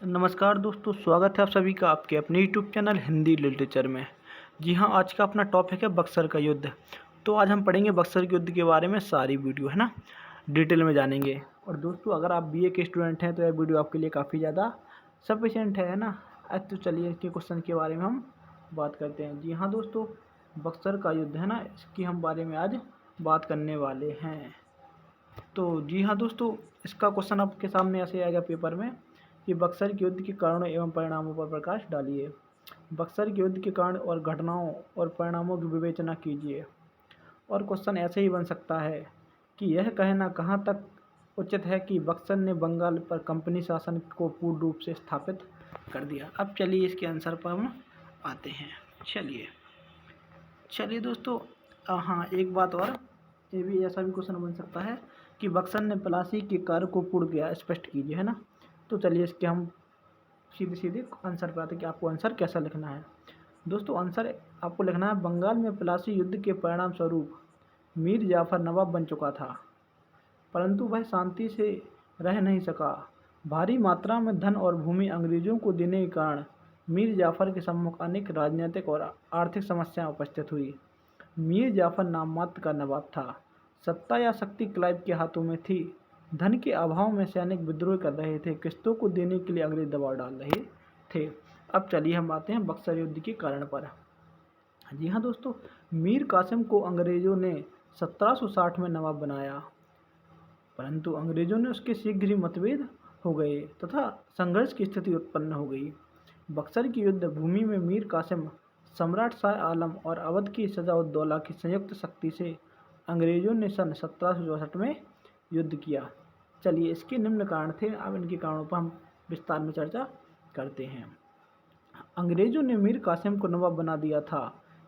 नमस्कार दोस्तों, स्वागत है आप सभी का आपके अपने यूट्यूब चैनल हिंदी लिटरेचर में। जी हाँ, आज का अपना टॉपिक है बक्सर का युद्ध। तो आज हम पढ़ेंगे बक्सर के युद्ध के बारे में सारी वीडियो, है ना, डिटेल में जानेंगे। और दोस्तों, अगर आप बीए के स्टूडेंट हैं तो यह वीडियो आपके लिए काफ़ी ज़्यादा सफिशिएंट है ना। तो चलिए इसके क्वेश्चन के बारे में हम बात करते हैं। जी हाँ दोस्तों, बक्सर का युद्ध है ना, इसकी हम बारे में आज बात करने वाले हैं। तो जी हाँ दोस्तों, इसका क्वेश्चन आपके सामने ऐसे आएगा पेपर में कि बक्सर के युद्ध के कारणों एवं परिणामों पर प्रकाश डालिए। बक्सर के युद्ध के कारण और घटनाओं और परिणामों की विवेचना कीजिए। और क्वेश्चन ऐसे ही बन सकता है कि यह कहना कहाँ तक उचित है कि बक्सर ने बंगाल पर कंपनी शासन को पूर्ण रूप से स्थापित कर दिया। अब चलिए इसके आंसर पर हम आते हैं। चलिए दोस्तों, हाँ, एक बात और, ये भी ऐसा भी क्वेश्चन बन सकता है कि बक्सर ने पलासी के कार्य को पूर्ण किया, स्पष्ट कीजिए, है ना। तो चलिए इसके हम सीधे सीधे आंसर पे आते हैं कि आपको आंसर कैसा लिखना है। दोस्तों, आंसर आपको लिखना है, बंगाल में पलासी युद्ध के परिणाम स्वरूप मीर जाफर नवाब बन चुका था, परंतु वह शांति से रह नहीं सका। भारी मात्रा में धन और भूमि अंग्रेजों को देने के कारण मीर जाफर के सम्मुख अनेक राजनीतिक और आर्थिक समस्याएं उपस्थित हुई। मीर जाफर नाम मात्र का नवाब था। सत्ता या शक्ति क्लाइव के हाथों में थी। धन के अभाव में सैनिक विद्रोह कर रहे थे। किस्तों को देने के लिए अंग्रेज दबाव डाल रहे थे। अब चलिए हम आते हैं बक्सर युद्ध के कारण पर। जी हाँ दोस्तों, मीर कासिम को अंग्रेजों ने 1760 में नवाब बनाया, परंतु अंग्रेजों ने उसके शीघ्र ही मतभेद हो गए तथा संघर्ष की स्थिति उत्पन्न हो गई। बक्सर की युद्ध भूमि में मीर कासिम, सम्राट शाह आलम और अवध की सजाउद्दौला की संयुक्त शक्ति से अंग्रेजों ने सन 1764 में युद्ध किया। चलिए इसके निम्न कारण थे, अब इनके कारणों पर हम विस्तार में चर्चा करते हैं। अंग्रेजों ने मीर कासिम को नवाब बना दिया था।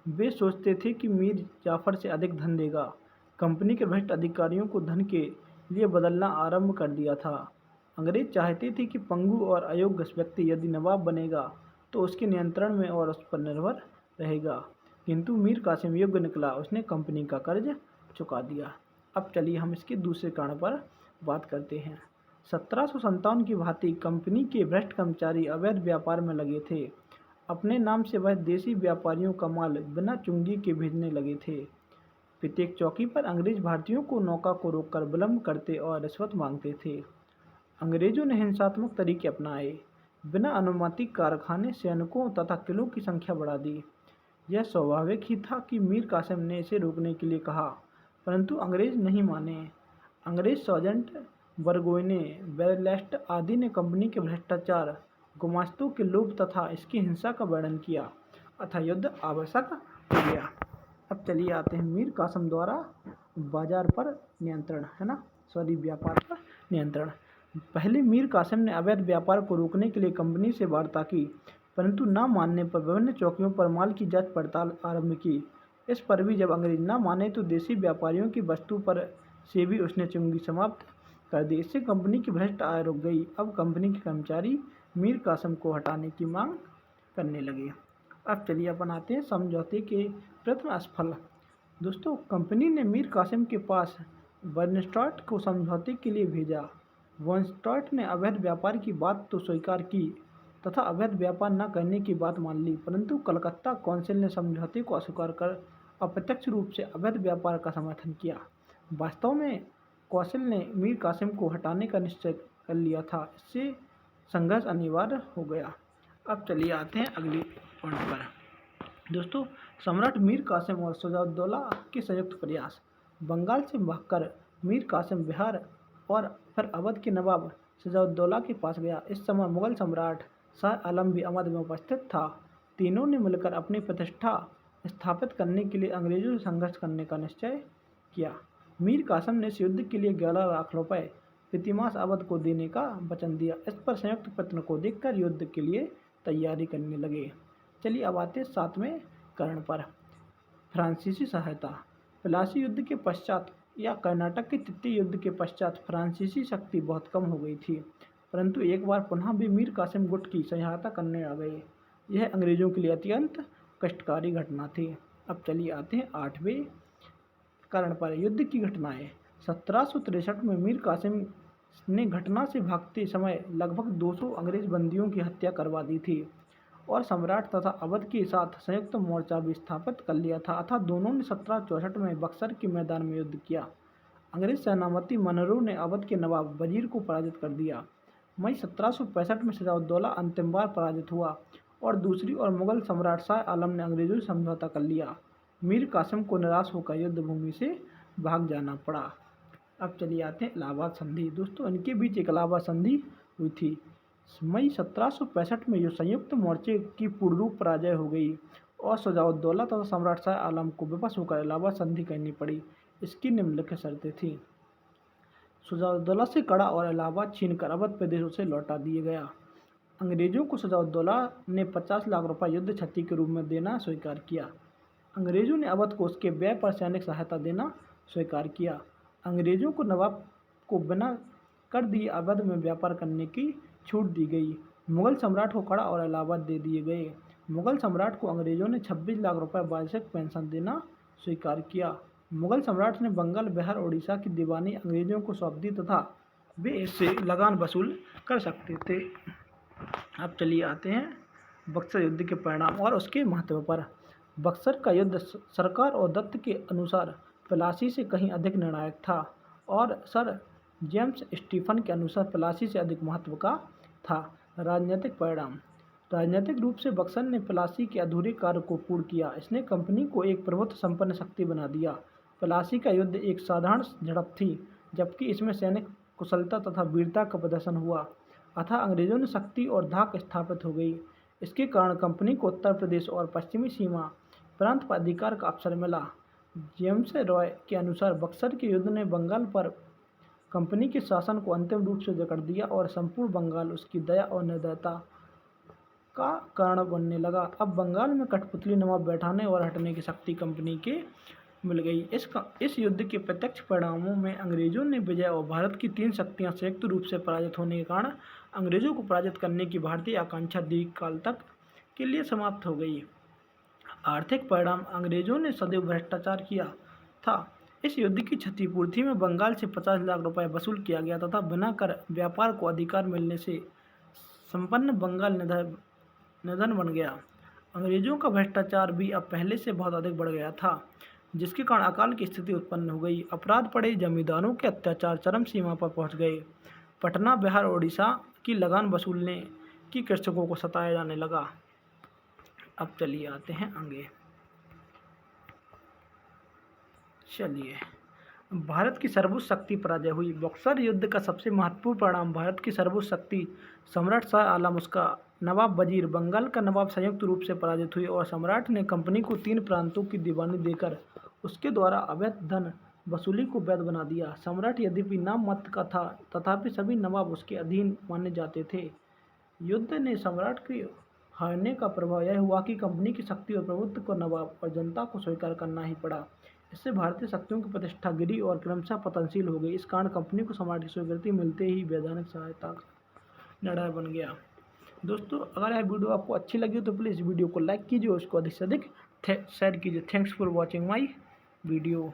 वे सोचते थे कि मीर जाफर से अधिक धन देगा। कंपनी के भ्रष्ट अधिकारियों को धन के लिए बदलना आरंभ कर दिया था। अंग्रेज चाहते थे कि पंगु और अयोग्य व्यक्ति यदि नवाब बनेगा तो उसके नियंत्रण में और उस पर निर्भर रहेगा, किंतु मीर कासिम योग्य निकला। उसने कंपनी का कर्ज चुका दिया। अब चलिए हम इसके दूसरे कारण पर बात करते हैं। 1757 की भांति कंपनी के भ्रष्ट कर्मचारी अवैध व्यापार में लगे थे। अपने नाम से वह देसी व्यापारियों का माल बिना चुंगी के भेजने लगे थे। प्रत्येक चौकी पर अंग्रेज भारतीयों को नौका को रोककर विलंब करते और रिश्वत मांगते थे। अंग्रेजों ने हिंसात्मक तरीके अपनाए। बिना अनुमति कारखाने, सैनिकों तथा किलों की संख्या बढ़ा दी। यह स्वाभाविक ही था कि मीर कासिम ने इसे रोकने के लिए कहा, परंतु अंग्रेज नहीं माने। अंग्रेज सर्जेंट बरगोइने, बेरलेस्ट आदि ने कंपनी के भ्रष्टाचार, गुमास्तों के लोभ तथा इसकी हिंसा का वर्णन किया, अतः युद्ध आवश्यक हो गया। अब चलिए आते हैं मीर कासिम द्वारा बाजार पर नियंत्रण, है ना, व्यापार पर नियंत्रण। पहले मीर कासिम ने अवैध व्यापार को रोकने के लिए कंपनी से वार्ता की, परंतु न मानने पर विभिन्न चौकियों पर माल की जांच पड़ताल आरंभ की। इस पर भी जब अंग्रेज न माने तो देसी व्यापारियों की वस्तु पर से भी उसने चुंगी समाप्त कर दी। इससे कंपनी की भ्रष्ट आय रुक गई। अब कंपनी के कर्मचारी मीर कासिम को हटाने की मांग करने लगे। अब चलिए अपन आते हैं समझौते के प्रथम असफल। दोस्तों, कंपनी ने मीर कासिम के पास बर्नस्टॉट को समझौते के लिए भेजा। बर्नस्टॉट ने अवैध व्यापार की बात तो स्वीकार की तथा अवैध व्यापार न करने की बात मान ली, परंतु कलकत्ता काउंसिल ने समझौते को अस्वीकार कर अप्रत्यक्ष रूप से अवैध व्यापार का समर्थन किया। वास्तव में कौंसिल ने मीर कासिम को हटाने का निश्चय कर लिया था। इससे संघर्ष अनिवार्य हो गया। अब चलिए आते हैं अगली पॉइंट पर। दोस्तों, सम्राट मीर कासिम और सजाउद्दौला के संयुक्त प्रयास। बंगाल से भागकर मीर कासिम बिहार और फिर अवध के नवाब सजाउद्दौला के पास गया। इस समय मुगल सम्राट शाह आलम भी अवध में उपस्थित था। तीनों ने मिलकर अपनी प्रतिष्ठा स्थापित करने के लिए अंग्रेजों से संघर्ष करने का निश्चय किया। मीर कासिम ने इस युद्ध के लिए 11 लाख रुपए प्रतिमास अवध को देने का वचन दिया। इस पर संयुक्त पत्र को देखकर युद्ध के लिए तैयारी करने लगे। चलिए अब आते हैं 7वें कारण पर, फ्रांसीसी सहायता। प्लासी युद्ध के पश्चात या कर्नाटक के तृतीय युद्ध के पश्चात फ्रांसीसी शक्ति बहुत कम हो गई थी, परंतु एक बार पुनः भी मीर कासिम गुट की सहायता करने आ गए। यह अंग्रेजों के लिए अत्यंत कष्टकारी घटना थी। अब चलिए आते हैं 8वें कारण पर, युद्ध की घटनाएं। 1763 में मीर कासिम ने घटना से भागते समय लगभग 200 अंग्रेज बंदियों की हत्या करवा दी थी और सम्राट तथा अवध के साथ संयुक्त मोर्चा भी स्थापित कर लिया था। अतः दोनों ने 1764 में बक्सर के मैदान में युद्ध किया। अंग्रेज सेनापति मनरू ने अवध के नवाब वजीर को पराजित कर दिया। मई 1765 में सिराजुद्दौला अंतिम बार पराजित हुआ और दूसरी ओर मुगल सम्राट शाह आलम ने अंग्रेजों से समझौता कर लिया। मीर कासिम को निराश होकर युद्ध भूमि से भाग जाना पड़ा। अब चलिए आते हैं इलाहाबाद संधि। दोस्तों, इनके बीच एक इलाहाबाद संधि हुई थी। मई 1765 में जो संयुक्त मोर्चे की पूर्ण रूप पराजय हो गई और सिराजुद्दौला तथा सम्राट शाह आलम को विवश होकर इलाहाबाद संधि करनी पड़ी। इसकी निम्नलिखित शर्तें थीं। सिराजुद्दौला से कड़ा और इलाहाबाद छीनकर अवध प्रदेश उसे लौटा दिया गया। अंग्रेजों को सिराजुद्दौला ने 50 लाख रुपये युद्ध क्षति के रूप में देना स्वीकार किया। अंग्रेजों ने अवध को उसके व्यय पर सैनिक सहायता देना स्वीकार किया। अंग्रेजों को नवाब को बिना कर दिए अवध में व्यापार करने की छूट दी गई। मुगल सम्राट को कड़ा और इलाहाबाद दे दिए गए। मुगल सम्राट को अंग्रेजों ने 26 लाख रुपये वार्षिक पेंशन देना स्वीकार किया। मुगल सम्राट ने बंगाल, बिहार, उड़ीसा की दीवानी अंग्रेजों को सौंप दी तथा वे इससे लगान वसूल कर सकते थे। अब चलिए आते हैं बक्सर युद्ध के परिणाम और उसके महत्व पर। बक्सर का युद्ध सरकार और दत्त के अनुसार प्लासी से कहीं अधिक निर्णायक था और सर जेम्स स्टीफन के अनुसार प्लासी से अधिक महत्व का था। राजनीतिक परिणाम। राजनीतिक रूप से बक्सर ने प्लासी के अधूरे कार्य को पूर्ण किया। इसने कंपनी को एक प्रभुत्व संपन्न शक्ति बना दिया। प्लासी का युद्ध एक साधारण झड़प थी, जबकि इसमें सैनिक कुशलता तथा वीरता का प्रदर्शन हुआ। अतः अंग्रेजों ने शक्ति और धाक स्थापित हो गई। इसके कारण कंपनी को उत्तर प्रदेश और पश्चिमी सीमा प्रांत पर अधिकार का अवसर मिला। जेम्स रॉय के अनुसार बक्सर के युद्ध ने बंगाल पर कंपनी के शासन को अंतिम रूप से जकड़ दिया और संपूर्ण बंगाल उसकी दया और निर्दयता का कारण बनने लगा। अब बंगाल में कठपुतली नवाब बैठाने और हटने की शक्ति कंपनी के मिल गई। इस युद्ध के प्रत्यक्ष परिणामों में अंग्रेजों ने विजय और भारत की 3 शक्तियां संयुक्त रूप से पराजित होने के कारण अंग्रेजों को पराजित करने की भारतीय आकांक्षा दीर्घकाल तक के लिए समाप्त हो गई। आर्थिक परिणाम। अंग्रेजों ने सदैव भ्रष्टाचार किया था। इस युद्ध की क्षतिपूर्ति में बंगाल से 50 लाख रुपये वसूल किया गया तथा बिना कर व्यापार को अधिकार मिलने से संपन्न बंगाल निधन बन गया। अंग्रेजों का भ्रष्टाचार भी अब पहले से बहुत अधिक बढ़ गया था, जिसके कारण अकाल की स्थिति उत्पन्न हो गई। अपराध पड़े, जमींदारों के अत्याचार चरम सीमा पर पहुंच गए। पटना, बिहार, उड़ीसा की लगान वसूलने की कृषकों को सताया जाने लगा। अब चलिए आते हैं आगे। चलिए, भारत की सर्वोच्च शक्ति पराजय हुई। बक्सर युद्ध का सबसे महत्वपूर्ण परिणाम भारत की सर्वोच्च शक्ति सम्राट शाह आलम, उसका नवाब वजीर, बंगाल का नवाब संयुक्त रूप से पराजित हुई और सम्राट ने कंपनी को 3 प्रांतों की दीवानी देकर उसके द्वारा अवैध धन वसूली को वैध बना दिया। सम्राट यद्यपि नाम मात्र का था, तथापि सभी नवाब उसके अधीन माने जाते थे। युद्ध ने सम्राट के हारने का प्रभाव यह हुआ कि कंपनी की शक्ति और प्रभुत्व को नवाब और जनता को स्वीकार करना ही पड़ा। इससे भारतीय शक्तियों की प्रतिष्ठा गिरी और क्रमशः पतनशील हो गई। इस कारण कंपनी को सम्राट की स्वीकृति मिलते ही वैधानिक सहायता का निर्णय बन गया। दोस्तों, अगर यह वीडियो आपको अच्छी लगी तो प्लीज़ वीडियो को लाइक कीजिए और उसको अधिक से अधिक शेयर कीजिए। Thanks for watching my video.